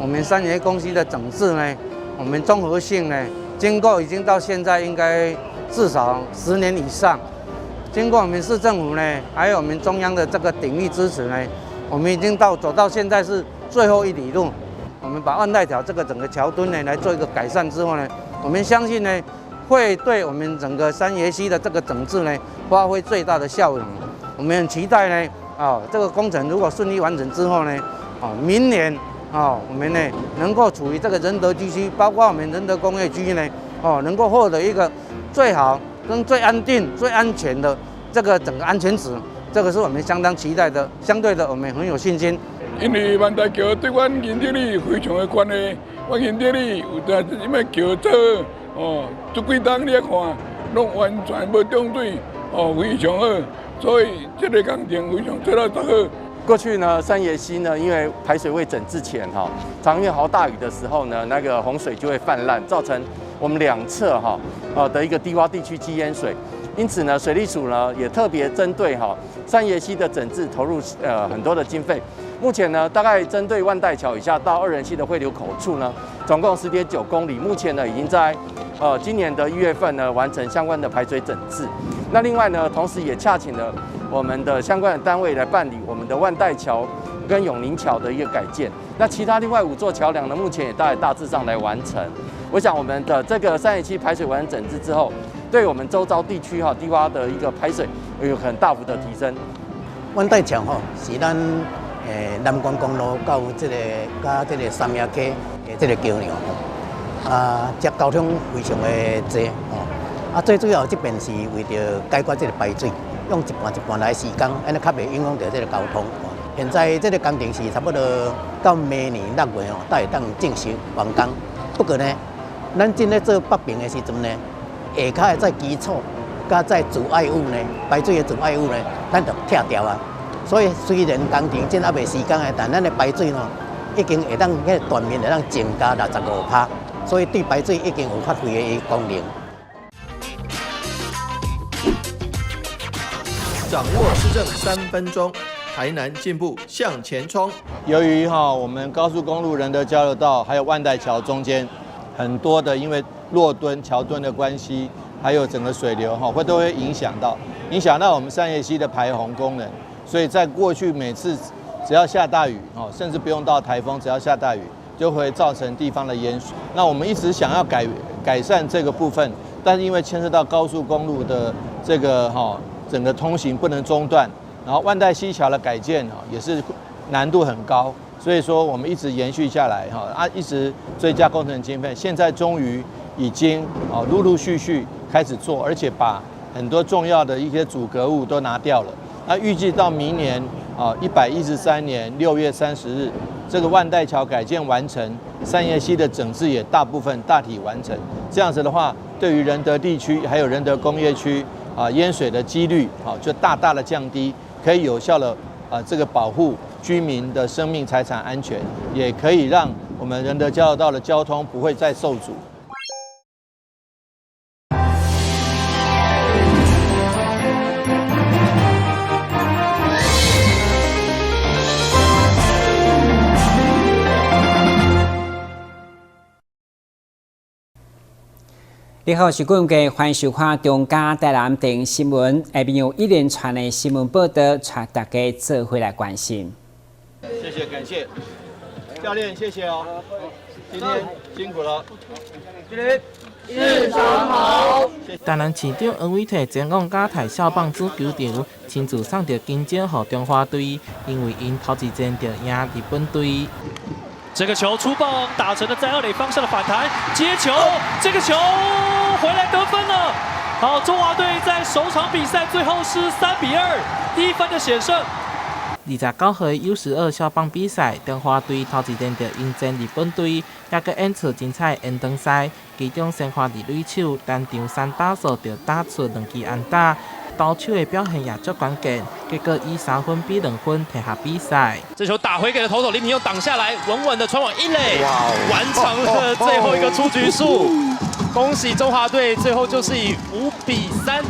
我们三爷公司的整治呢，我们综合性呢，经过已经到现在应该至少10年以上。经过我们市政府呢，还有我们中央的这个鼎力支持呢，我们已经走到现在是最后一里路。我们把万代桥这个整个桥墩呢来做一个改善之后呢，我们相信呢，会对我们整个三爷溪的这个整治呢发挥最大的效能。我们很期待呢，这个工程如果顺利完成之后呢，明年我们呢能够处于这个仁德地区，包括我们仁德工业区呢，能够获得一个最好跟最安定、最安全的这个整个安全值，这个是我们相当期待的。相对的，我们很有信心。因为万代桥对阮仁德里非常的关系，阮仁德里有在什么桥做这几档你看，拢完全无中水，非常好，所以这个工程非常做得很好。过去呢，三爷溪呢，因为排水位整治前常遇豪大雨的时候呢，那个洪水就会泛滥，造成我们两侧的一个低洼地区积淹水。因此呢，水利署呢也特别针对三爷溪的整治投入很多的经费。目前呢，大概针对万代桥以下到2人溪的汇流口处呢，总共10.9公里。目前呢，已经在今年的1月份呢完成相关的排水整治。那另外呢，同时也洽请了我们的相关的单位来办理我们的万代桥跟永宁桥的一个改建。那其他另外5座桥梁呢，目前也大致上来完成。我想我们的这个三爷溪排水完成整治之后，对我们周遭地区低洼的一个排水有很大幅的提升。万代桥是咱南关公路到这个三亚溪这个桥梁这交通非常的多最主要这边是为了解决这个排水，用一半来施工，安尼较袂影响到这个交通。现在这个工程是差不多到明年6月才会当正式完工。不过呢，咱正在做北平的时阵呢，下骹的再基础加再阻碍物呢，排水的阻碍物呢，咱就拆掉啊。所以虽然工程正还袂施工的，但咱的排水已经会当迄断面会当增加65%，所以对排水已经有发挥的功能。掌握市政3分钟，台南进步向前冲。由于我们高速公路仁德交流道还有万代桥中间很多的因为落墩、桥墩的关系，还有整个水流都会影响到我们三爷溪的排洪功能。所以在过去每次只要下大雨甚至不用到台风，只要下大雨就会造成地方的淹水。那我们一直想要改善这个部分，但是因为牵涉到高速公路的这个整个通行不能中断，然后万代溪桥的改建也是难度很高，所以说我们一直延续下来一直追加工程经费，现在终于已经陆陆续续开始做，而且把很多重要的一些阻隔物都拿掉了。那预计到明年113年6月30日，这个万代桥改建完成，三爷溪的整治也大体完成。这样子的话，对于仁德地区还有仁德工业区淹水的几率就大的降低，可以有效的这个保护居民的生命财产安全，也可以让我们仁德交流道的交通不会再受阻。你好，是观众，欢迎收看中嘉台南电视新闻。下面有一连串的新闻报道，带大家做回来关心。谢谢，感谢教练，谢谢哦。今天辛苦了。今天日常好。台南市长黄伟摕前往甲台校棒子球场，亲自送着金奖予中华队，因为因头一战就赢日本队。这个球出棒打成了在二垒方向的反弹，接球，这个球回来得分了。好，中华队在首场比赛最后是3-2，1分的险胜。29岁U12校棒比赛，中华队头一战就迎战日本队，也佮演出精彩延长赛。其中先发李瑞秋单场3打数就打出2支安打。投手的表现也足关键，结果以3分比2分踢下比赛。这球打回给了投手林廷佑挡下来，稳稳的传往一垒，完成了最后一个出局数。恭喜中华队，最后就是以5-3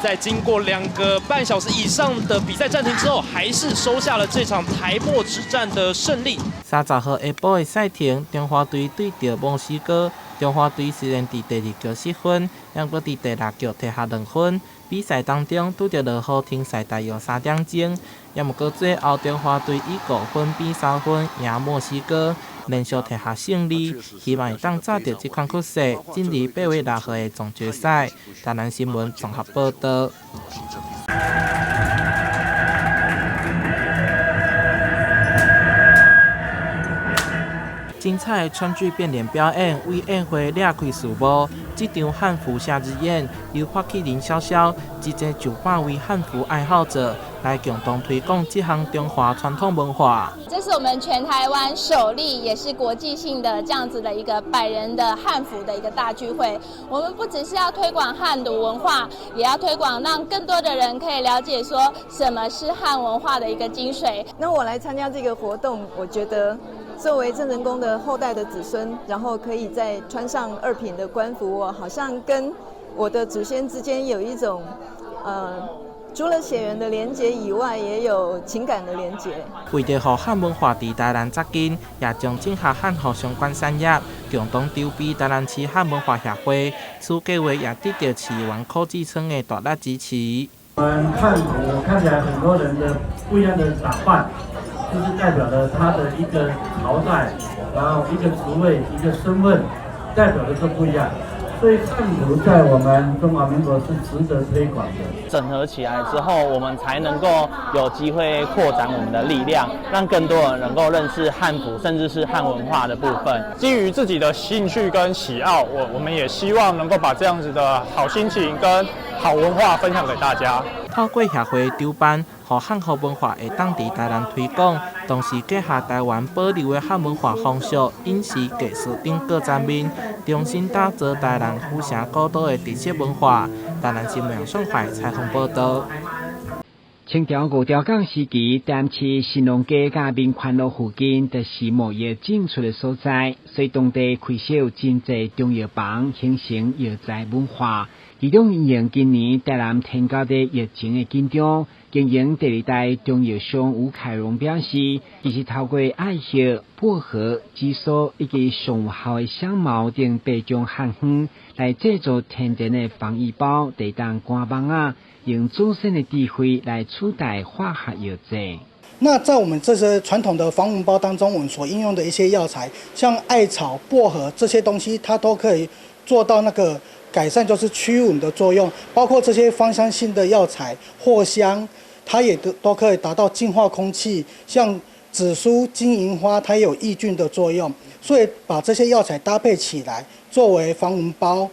在经过2个半小时以上的比赛暂停之后，还是收下了这场台墨之战的胜利。30号下晡的赛程，中华队对着墨西哥。中华队虽然伫第2局失分，也搁伫第6局摕下2分。比赛当中拄着落雨停赛大约3点钟，也毋过最后中华队以5分比3分赢墨西哥，连续摕下胜利，希望会当抓到这款趋势，进入8月6号的总决赛。台南新闻综合报道。精彩的川剧变脸表演为宴会拉开序幕。这场汉服夏日宴由发起人潇潇集结900位汉服爱好者来共同推广这项中华传统文化。这是我们全台湾首例，也是国际性的这样子的一个100人的汉服的一个大聚会。我们不只是要推广汉族文化，也要推广让更多的人可以了解说什么是汉文化的一个精髓。那我来参加这个活动，我觉得作为郑成功的后代的子孙，然后可以再穿上2品的官服，我好像跟我的祖先之间有一种除了血缘的连结以外，也有情感的连结。为着让汉文化在台南扎根，也将整合汉服相关产业共同筹备台南市汉文化协会。此计划也得到市员柯志村的大力支持。我们汉服看起来很多人的不一样的打扮，就是代表了他的一个朝代，然后一个职位、一个身份，代表的都不一样。所以汉服在我们中华民国是值得推广的。整合起来之后，我们才能够有机会扩展我们的力量，让更多人能够认识汉服，甚至是汉文化的部分。基于自己的兴趣跟喜好，我们也希望能够把这样子的好心情跟好文化分享给大家。透过协会筹办，让汉服文化会当在台南推广，同时结合台湾保留的汉文化风俗、饮食、艺术等各方面，重新打造台南府城古都的特色文化。台南新闻上海采访报道。青条五条港时期，淡市新农街甲民权路附近，就是贸易进出的所在，所以当地开设有真侪中药房，形成药材文化。其中因应今年台南天高地疫情的紧张，经营第2代中药商吴凯荣表示，其实透过艾叶、薄荷、紫苏以及上有效的香茅等8种汉方来制作天然的防疫包，地当赶蚊啊，用祖先的智慧来取代化学药剂。那在我们这些传统的防蚊包当中，我们所应用的一些药材，像艾草、薄荷这些东西，它都可以做到那个改善，就是驱蚊的作用。包括这些芳香性的药材，藿香，它也都可以达到净化空气。像紫苏、金银花，它也有抑菌的作用。所以把这些药材搭配起来，作为防蚊包，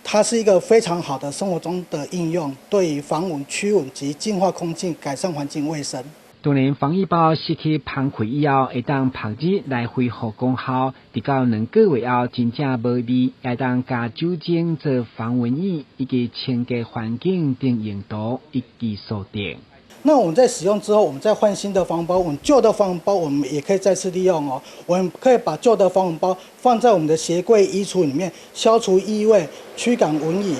它是一个非常好的生活中的应用，对于防蚊、驱蚊及净化空气、改善环境卫生。当然，防疫包实体崩开以后，会当拍日来恢复功效，直到2个月后真正无味，会当加酒精做防蚊液，以及清洁环境等用途一举所得。那我们在使用之后，我们再换新的防蚊包，我们旧的防蚊包我们也可以再次利用哦。我们可以把旧的防蚊包放在我们的鞋柜、衣橱里面，消除异味，驱赶蚊蚁。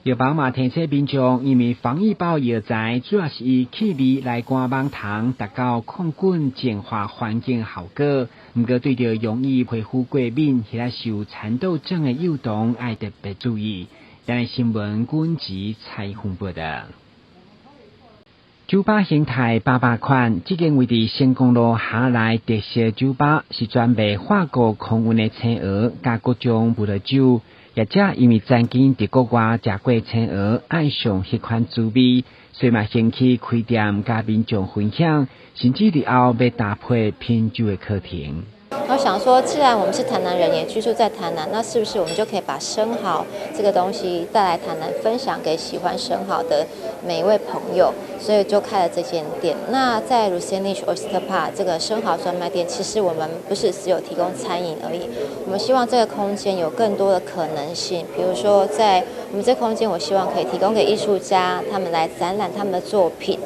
药房嘛提醒民众，因为防疫包药材主要是以气味来赶蚊虫，达到抗菌、净化环境效果。不过对着容易皮肤过敏、或者受蚕豆症的幼童，要特别注意。今日新闻阮吉采访报道。酒吧形态800款，这间位伫成功路下来特色酒吧，是专卖法国空运的青鹅，加各种葡萄酒。业者因为曾经伫国外食过青鹅，爱上迄款滋味，所以嘛兴起开店，甲民众分享，甚至伫后要搭配品酒的课程。我想说，既然我们是台南人，也居住在台南，那是不是我们就可以把生蚝这个东西带来台南，分享给喜欢生蚝的每一位朋友？所以就开了这间店。那在 Lucien Oyster Park 这个生蚝专卖店，其实我们不是只有提供餐饮而已，我们希望这个空间有更多的可能性。比如说，在我们这空间，我希望可以提供给艺术家他们来展览他们的作品。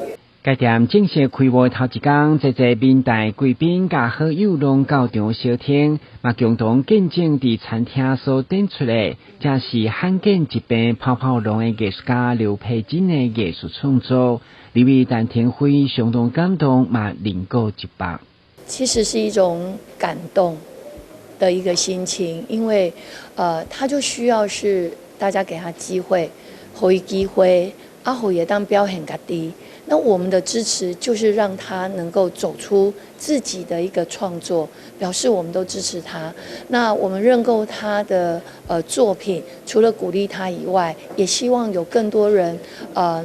该店正式开幕头一天，在民代贵宾甲好友拢到场收听，嘛共同见证伫餐厅所展出的，这是罕见一边泡泡龙的艺术家刘佩金的艺术创作。里面陈天辉相当感动，嘛另过一百。其实是一种感动的一个心情，因为他就需要是大家给他机会，给他机会，后也当表现家己。那我们的支持就是让他能够走出自己的一个创作，表示我们都支持他。那我们认购他的作品，除了鼓励他以外，也希望有更多人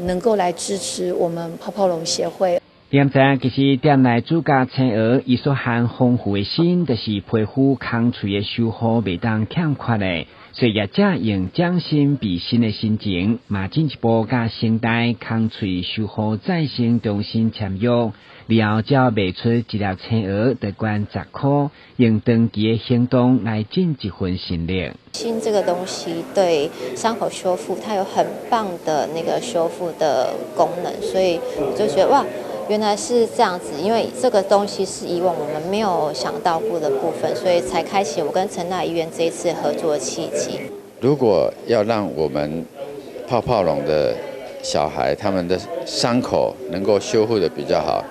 能够来支持我们泡泡龙协会。点赞其实店内主家青鹅，伊所含丰富的心，就是皮肤空脆的守护袂当欠缺的。所以业者用将心比心的心情，嘛进一步甲声带空脆守护再生中心签约，然后才卖出一粒青鹅得管10块，用长期的行动来尽一份心力。锌这个东西对伤口修复，它有很棒的那个修复的功能，所以我就觉得哇，原来是这样子，因为这个东西是以往我们没有想到过的部分，所以才开启我跟成大医院这一次合作的契机。如果要让我们泡泡龙的小孩他们的伤口能够修复的比较好，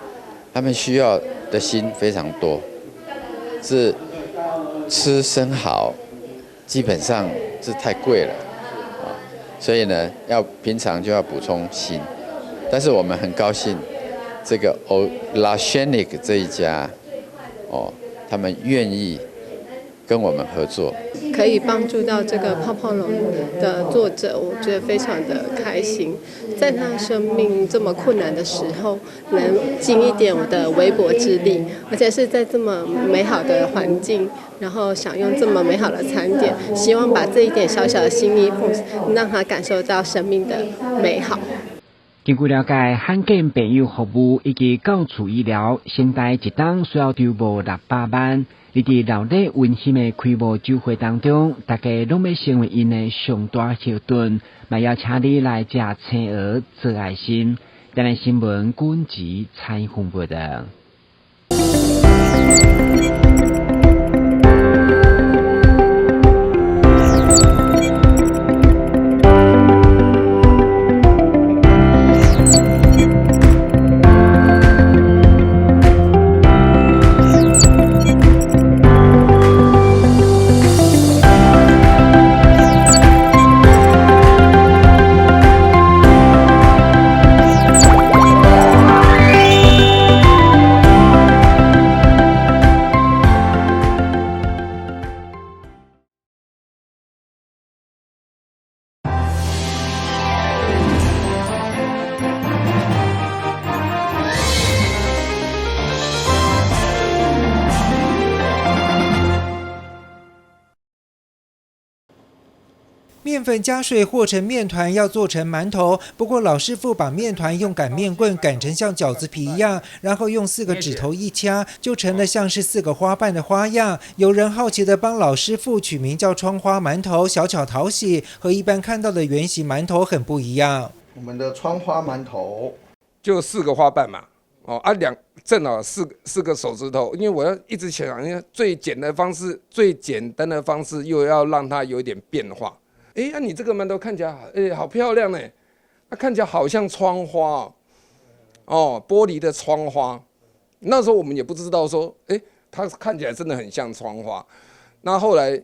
他们需要的锌非常多，是吃生蚝基本上是太贵了所以呢，平常就要补充锌。但是我们很高兴，这个 Olashenic 这一家他们愿意跟我们合作，可以帮助到这个泡泡龙的作者，我觉得非常的开心。在他生命这么困难的时候，能尽一点我的微薄之力，而且是在这么美好的环境，然后享用这么美好的餐点，希望把这一点小小的心意，让他感受到生命的美好。根据了解，罕见病友服务以及到处医疗，成大一档需要投募600万。伫热闹温馨的开幕酒会当中，大家拢要成为因的上大后盾，嘛要请你来食青鹅做爱心。台南新闻军籍采访报道。面粉加水和成面团要做成馒头，不过老师傅把面团用擀面棍擀成像饺子皮一样，然后用4个指头一掐，就成了像是4个花瓣的花样。有人好奇的帮老师傅取名叫窗花馒头，小巧讨喜，和一般看到的圆形馒头很不一样。我们的窗花馒头就4个花瓣嘛，正好四个手指头，因为我要一直想，因为最简单的方式又要让它有一点变化。你这个馒头看起来好漂亮呢，看起来好像窗花玻璃的窗花。那时候我们也不知道说，它看起来真的很像窗花。那后来，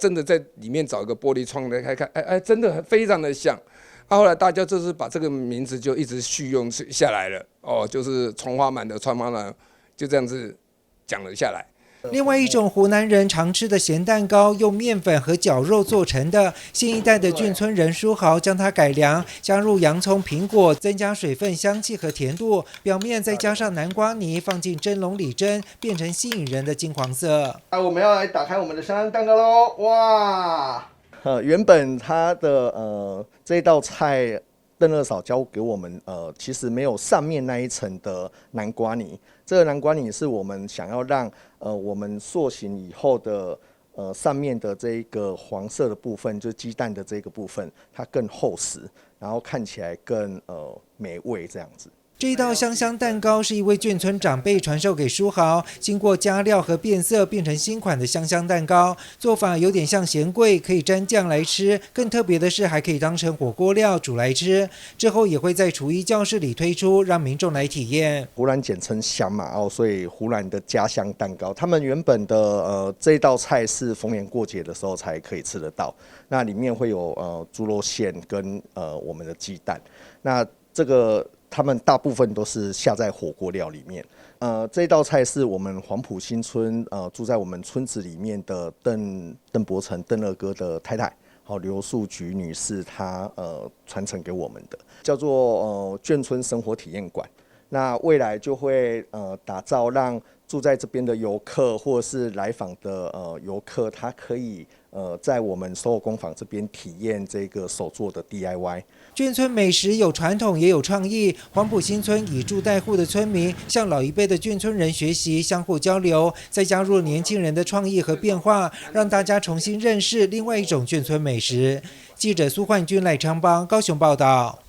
真的在里面找一个玻璃窗来看，真的非常的像。后来大家就是把这个名字就一直续用下来了，就是窗花馒头，窗花馒头就这样子讲了下来。另外一种湖南人常吃的咸蛋糕，用面粉和绞肉做成的。新一代的眷村人书豪将它改良，加入洋葱、苹果，增加水分、香气和甜度，表面再加上南瓜泥，放进蒸笼里蒸，变成吸引人的金黄色。我们要来打开我们的香香蛋糕喽！哇！原本它的这道菜邓二嫂教给我们，其实没有上面那一层的南瓜泥。这个南瓜泥是我们想要让我们塑形以后的上面的这一个黄色的部分，就是鸡蛋的这个部分，它更厚实，然后看起来更美味这样子。这一道香香蛋糕是一位眷村长辈传授给书豪，经过加料和变色变成新款的香香蛋糕，做法有点像咸桂，可以沾酱来吃。更特别的是，还可以当成火锅料煮来吃。之后也会在厨艺教室里推出，让民众来体验。湖南简称香嘛，所以湖南的家乡蛋糕，他们原本的这一道菜是逢年过节的时候才可以吃得到。那里面会有猪肉馅跟我们的鸡蛋，那这个他们大部分都是下在火锅料里面。这一道菜是我们黄埔新村住在我们村子里面的邓伯成邓二哥的太太，刘素菊女士，她传承给我们的，叫做眷村生活体验馆。那未来就会打造让住在这边的游客或是来访的游客，他可以在我们手工坊这边体验这个手做的 DIY。眷村美食有传统也有创意，黄埔新村以住代户的村民向老一辈的眷村人学习，相互交流，再加入年轻人的创意和变化，让大家重新认识另外一种眷村美食。记者苏焕君、赖昌邦高雄报道。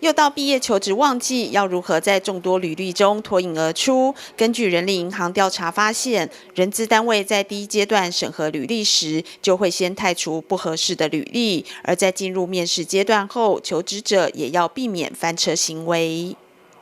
又到毕业求职旺季，要如何在众多履历中脱颖而出？根据人力银行调查发现，人资单位在第一阶段审核履历时，就会先汰除不合适的履历，而在进入面试阶段后，求职者也要避免翻车行为。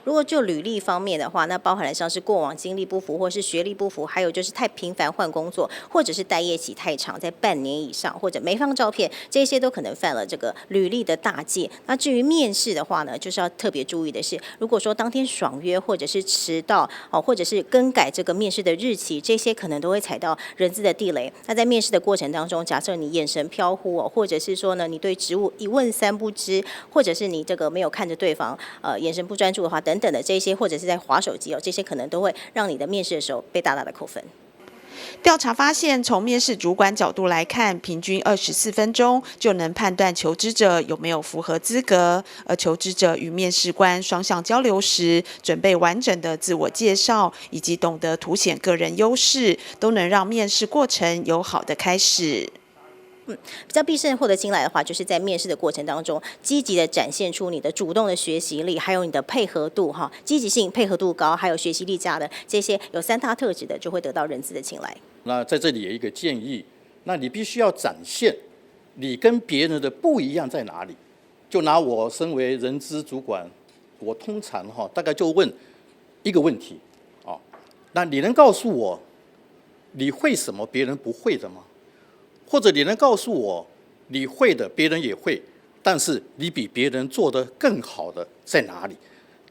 如果就履历方面的话，那包含了像是过往经历不符，或是学历不符，还有就是太频繁换工作，或者是待业期太长，在半年以上，或者没放照片，这些都可能犯了这个履历的大忌。那至于面试的话呢，就是要特别注意的是，如果说当天爽约，或者是迟到，或者是更改这个面试的日期，这些可能都会踩到人资的地雷。那在面试的过程当中，假设你眼神飘忽或者是说呢，你对职务一问三不知，或者是你这个没有看着对方，眼神不专注的话，等等的这些，或者是在滑手机这些可能都会让你的面试的时候被大大的扣分。调查发现，从面试主管角度来看，平均24分钟就能判断求职者有没有符合资格。而求职者与面试官双向交流时，准备完整的自我介绍，以及懂得凸显个人优势，都能让面试过程有好的开始。比较必胜获得青睐的话，就是在面试的过程当中，积极的展现出你的主动的学习力，还有你的配合度积极性、配合度高，还有学习力佳的这些有3大特质的，就会得到人资的青睐。那在这里有一个建议，那你必须要展现你跟别人的不一样在哪里。就拿我身为人资主管，我通常大概就问一个问题那你能告诉我你会什么别人不会的吗？或者你能告诉我你会的别人也会，但是你比别人做得更好的在哪里？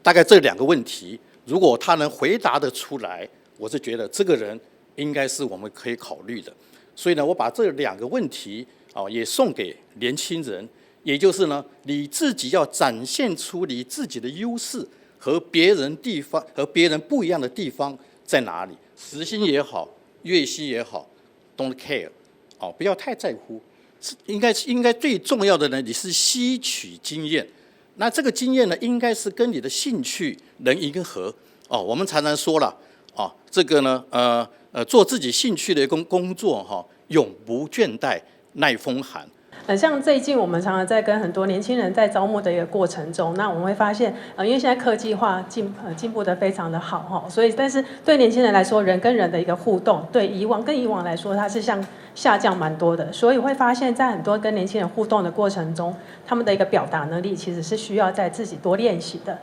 大概这2个问题，如果他能回答得出来，我是觉得这个人应该是我们可以考虑的。所以呢，我把这2个问题也送给年轻人，也就是呢，你自己要展现出你自己的优势和别人不一样的地方在哪里。时薪也好，月薪也好 ，don't care。不要太在乎，应该最重要的呢，你是吸取经验。那这个经验呢，应该是跟你的兴趣能迎合。我们常常说了，这个呢，做自己兴趣的工作，永不倦怠，耐风寒。像最近我们常常在跟很多年轻人在招募的一个过程中，那我们会发现，因为现在科技化进步的非常的好所以但是对年轻人来说，人跟人的一个互动，对以往来说，它是下降蛮多的，所以会发现在很多跟年轻人互动的过程中，他们的一个表达能力其实是需要在自己多练习的。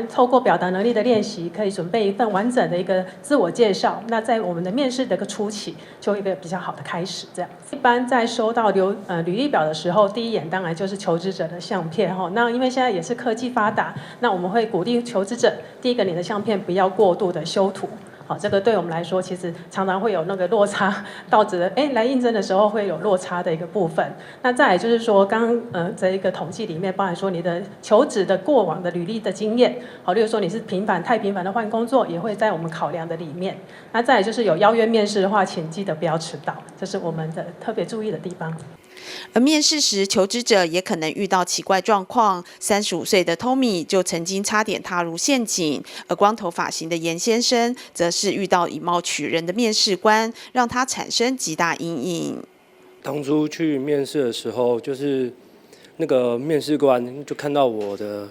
透过表达能力的练习，可以准备一份完整的一个自我介绍。那在我们的面试的一个初期，就一个比较好的开始。这样，一般在收到履历表的时候，第一眼当然就是求职者的相片那因为现在也是科技发达，那我们会鼓励求职者，第一个你的相片不要过度的修图。这个对我们来说，其实常常会有那个落差，导致来应征的时候会有落差的一个部分。那再来就是说，这一个统计里面，包含说你的求职的过往的履历的经验，例如说你是太频繁的换工作，也会在我们考量的里面。那再来就是有邀约面试的话，请记得不要迟到，这是我们的特别注意的地方。而面试时，求职者也可能遇到奇怪状况。35岁的 Tommy 就曾经差点踏入陷阱，而光头发型的严先生，则是遇到以貌取人的面试官，让他产生极大阴影。当初去面试的时候，就是那个面试官就看到我的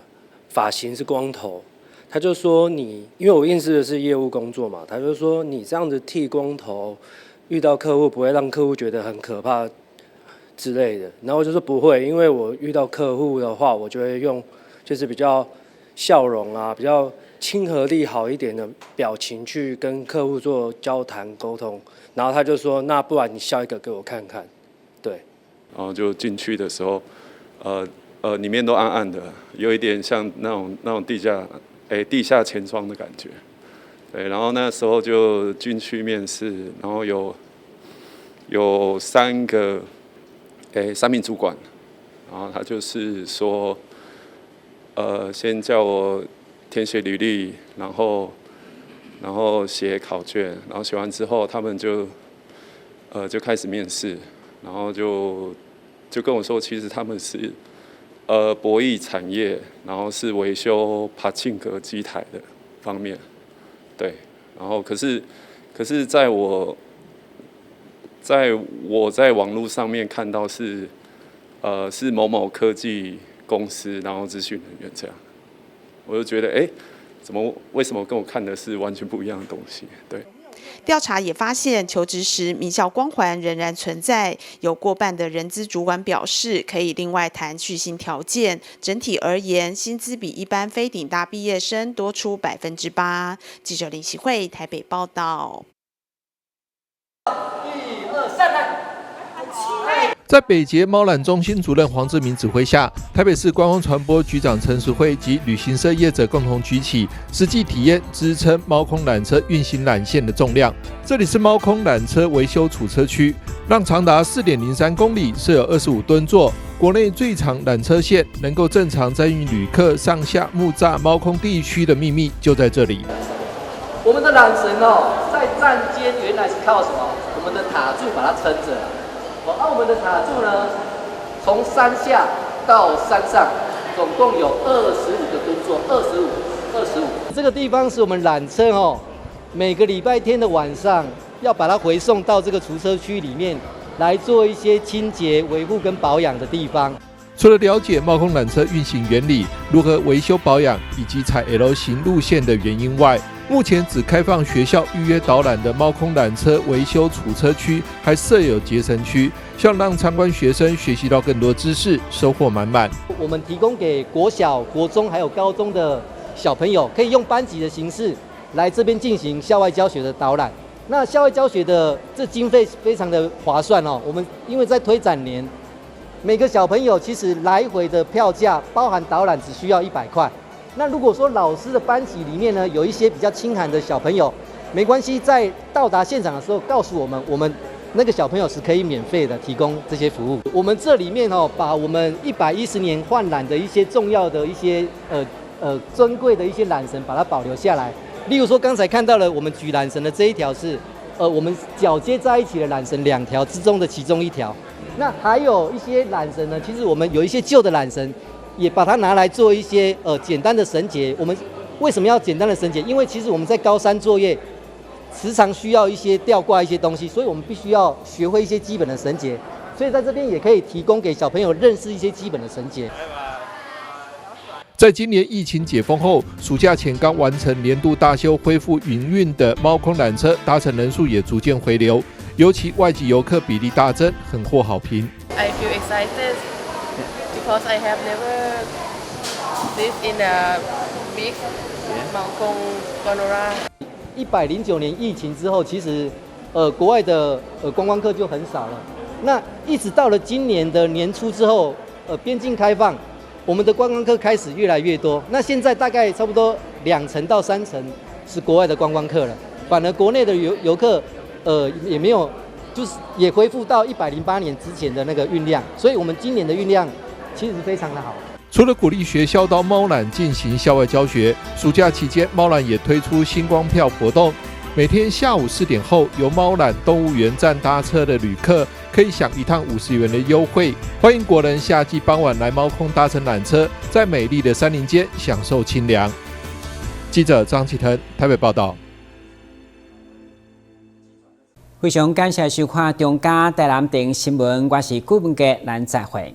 发型是光头，他就说你，因为我应试的是业务工作嘛，他就说你这样子剃光头，遇到客户不会让客户觉得很可怕之类的。然后我就说不会，因为我遇到客户的话，我就会用就是比较笑容啊，比较亲和力好一点的表情去跟客户做交谈沟通。然后他就说，那不然你笑一个给我看看，对。然后就进去的时候，里面都暗暗的，有一点像那种地下钱庄的感觉。对，然后那时候就进去面试，然后有三名主管，然后他就是说，先叫我填写履历，然后写考卷，然后写完之后，他们就开始面试，然后就跟我说，其实他们是博弈产业，然后是维修帕庆格机台的方面，对，然后可是在我在网络上面看到是某某科技公司，然后资讯人员这样，我就觉得为什么跟我看的是完全不一样的东西？对。调查也发现，求职时名校光环仍然存在，有过半的人资主管表示可以另外谈续薪条件。整体而言，薪资比一般非顶大毕业生多出8%。记者林希慧台北报道。1、2、3，来！在北捷猫缆中心主任黄志明指挥下，台北市观光传播局长陈淑慧及旅行社业者共同举起实际体验支撑猫空缆车运行缆线的重量。这里是猫空缆车维修储车区，让长达4.03公里、设有25吨座，国内最长缆车线，能够正常载运旅客上下木栅猫空地区的秘密就在这里。我们的缆绳在站间原来是靠什么？我们的塔柱把它撑着。我们的塔柱呢，从山下到山上，总共有25个吨座，25。这个地方是我们缆车每个礼拜天的晚上要把它回送到这个储车区里面来做一些清洁、维护跟保养的地方。除了了解猫空缆车运行原理、如何维修保养以及采 L 型路线的原因外，目前只开放学校预约导览的猫空缆车维修储车区，还设有节省区，希望让参观学生学习到更多知识，收获满满。我们提供给国小、国中还有高中的小朋友，可以用班级的形式来这边进行校外教学的导览。那校外教学的这经费非常的划算我们因为在推展年，每个小朋友其实来回的票价包含导览只需要100块。那如果说老师的班级里面呢，有一些比较轻寒的小朋友，没关系，在到达现场的时候告诉我们那个小朋友是可以免费的提供这些服务。我们这里面把我们110年换缆的一些重要的一些珍贵的一些缆绳把它保留下来。例如说刚才看到了我们举缆绳的这一条是我们铰接在一起的缆绳2条之中的其中1条。那还有一些缆绳呢，其实我们有一些旧的缆绳，也把它拿来做一些简单的绳结。我们为什么要简单的绳结？因为其实我们在高山作业，时常需要一些吊挂一些东西，所以我们必须要学会一些基本的绳结。所以在这边也可以提供给小朋友认识一些基本的绳结。在今年疫情解封后，暑假前刚完成年度大修恢复营运的猫空缆车搭乘人数也逐渐回流，尤其外籍游客比例大增，很获好评。I feel excited because I have never lived in a big Malkong Gondora. 109年疫情之后，其实国外的观光客就很少了。那一直到了今年的年初之后，边境开放，我们的观光客开始越来越多。那现在大概差不多2成到3成是国外的观光客了，反而国内的游客也没有，就是也恢复到108年之前的那个运量，所以我们今年的运量其实非常的好。除了鼓励学校到猫缆进行校外教学，暑假期间猫缆也推出星光票活动，每天下午4点后由猫缆动物园站搭车的旅客可以享1趟50元的优惠。欢迎国人夏季傍晚来猫空搭乘缆车，在美丽的山林间享受清凉。记者张启腾台北报道。非常感谢收看中嘉台南电新闻，我是顾文杰，咱再会。